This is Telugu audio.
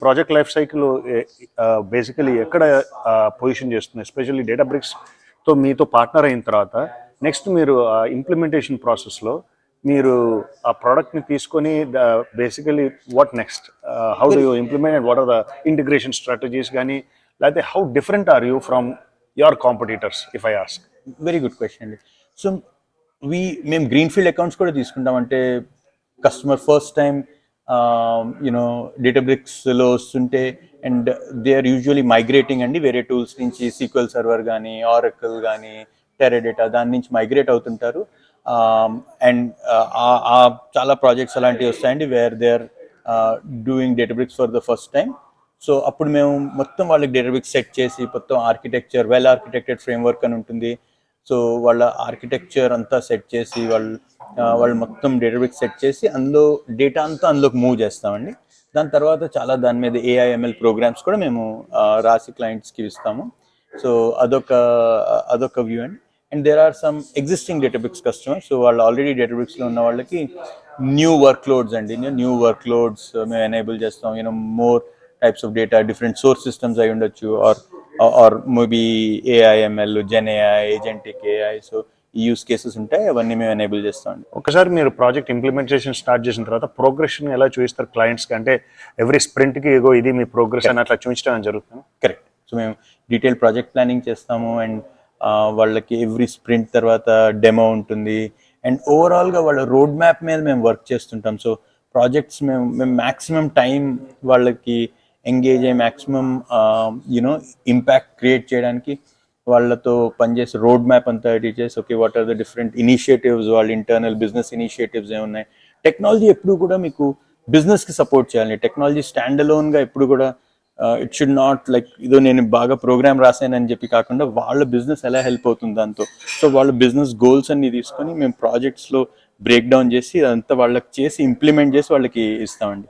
ప్రాజెక్ట్ లైఫ్ సైకిల్ బేసికలీ ఎక్కడ పొజిషన్ చేస్తుంది? ఎస్పెషల్లీ డేటాబ్రిక్స్తో మీతో పార్ట్నర్ అయిన తర్వాత నెక్స్ట్ మీరు ఇంప్లిమెంటేషన్ ప్రాసెస్లో మీరు ఆ ప్రోడక్ట్ని తీసుకొని basically what next, how do you implement and what are the integration strategies కానీ, లేకపోతే how different are you from your competitors if I ask? Very good question అండి. సో మేము గ్రీన్ఫీల్డ్ అకౌంట్స్ కూడా తీసుకుంటాం. అంటే కస్టమర్ ఫస్ట్ టైం యూనో డేటాబ్రిక్స్లో వస్తుంటే and they are usually migrating అండి వేరే టూల్స్ నుంచి, సీక్వెల్ సర్వర్ కానీ, ఆరకిల్ కానీ, టెరాడేటా దాని నుంచి మైగ్రేట్ అవుతుంటారు. అండ్ చాలా ప్రాజెక్ట్స్ అలాంటివి వస్తాయండి where they are doing Databricks for the first time. So అప్పుడు మేము మొత్తం వాళ్ళకి డేటాబ్రిక్స్ సెట్ చేసి మొత్తం ఆర్కిటెక్చర్, వెల్ ఆర్కిటెక్టెడ్ ఫ్రేమ్వర్క్ అని ఉంటుంది. సో వాళ్ళ ఆర్కిటెక్చర్ అంతా సెట్ చేసి వాళ్ళు మొత్తం డేటాబ్రిక్స్ సెట్ చేసి అందులో డేటా అంతా అందులోకి మూవ్ చేస్తామండి. దాని తర్వాత దాని మీద AIML ప్రోగ్రామ్స్ కూడా మేము రాసి క్లయింట్స్కి ఇస్తాము. సో అదొక వ్యూ అండి. And there are some existing Databricks customers. So వాళ్ళు ఆల్రెడీ డేటాబ్రిక్స్లో ఉన్న వాళ్ళకి న్యూ వర్క్లోడ్స్ అండి, న్యూ వర్క్లోడ్స్ మేము ఎనేబుల్ చేస్తాం. More types of data, different source systems అయి ఉండొచ్చు, or maybe AIML, GenAI, agentic AI. So ఈ యూస్ కేసెస్ ఉంటాయి, అవన్నీ మేము ఎనేబుల్ చేస్తామండి. ఒకసారి మీరు ప్రాజెక్ట్ ఇంప్లిమెంటేషన్ స్టార్ట్ చేసిన తర్వాత ప్రోగ్రెషన్ ఎలా చూపిస్తారు క్లయింట్స్కి? అంటే ఎవ్రీ స్ప్రింట్కి ఇది మీ ప్రోగ్రెస్ అని అట్లా చూపించడం జరుగుతుంది. కరెక్ట్. సో మేము డీటెయిల్ ప్రాజెక్ట్ ప్లానింగ్ చేస్తాము అండ్ వాళ్ళకి ఎవ్రీ స్ప్రింట్ తర్వాత డెమో ఉంటుంది అండ్ ఓవరాల్గా వాళ్ళ రోడ్ మ్యాప్ మీద మేము వర్క్ చేస్తుంటాం. సో ప్రాజెక్ట్స్ మేము మ్యాక్సిమం టైం వాళ్ళకి ఎంగేజ్ అయ్యి మ్యాక్సిమం ఇంపాక్ట్ క్రియేట్ చేయడానికి వాళ్ళతో పనిచేసి రోడ్ మ్యాప్ అంతా ఎడిట్ చేసి okay what are the different initiatives, వాళ్ళ ఇంటర్నల్ బిజినెస్ ఇనిషియేటివ్స్ ఏమున్నాయి. టెక్నాలజీ ఎప్పుడు కూడా మీకు బిజినెస్కి సపోర్ట్ చేయాలి. టెక్నాలజీ స్టాండ్ అలోన్గా ఎప్పుడు కూడా ఇట్ షుడ్ నాట్ లైక్ ఇదో నేను బాగా ప్రోగ్రామ్ రాసానని చెప్పి కాకుండా వాళ్ళ బిజినెస్ ఎలా హెల్ప్ అవుతుంది దాంతో. సో వాళ్ళ బిజినెస్ గోల్స్ అన్ని తీసుకొని మేము ప్రాజెక్ట్స్లో బ్రేక్ డౌన్ చేసి అదంతా వాళ్ళకి చేసి ఇంప్లిమెంట్ చేసి వాళ్ళకి ఇస్తామండి.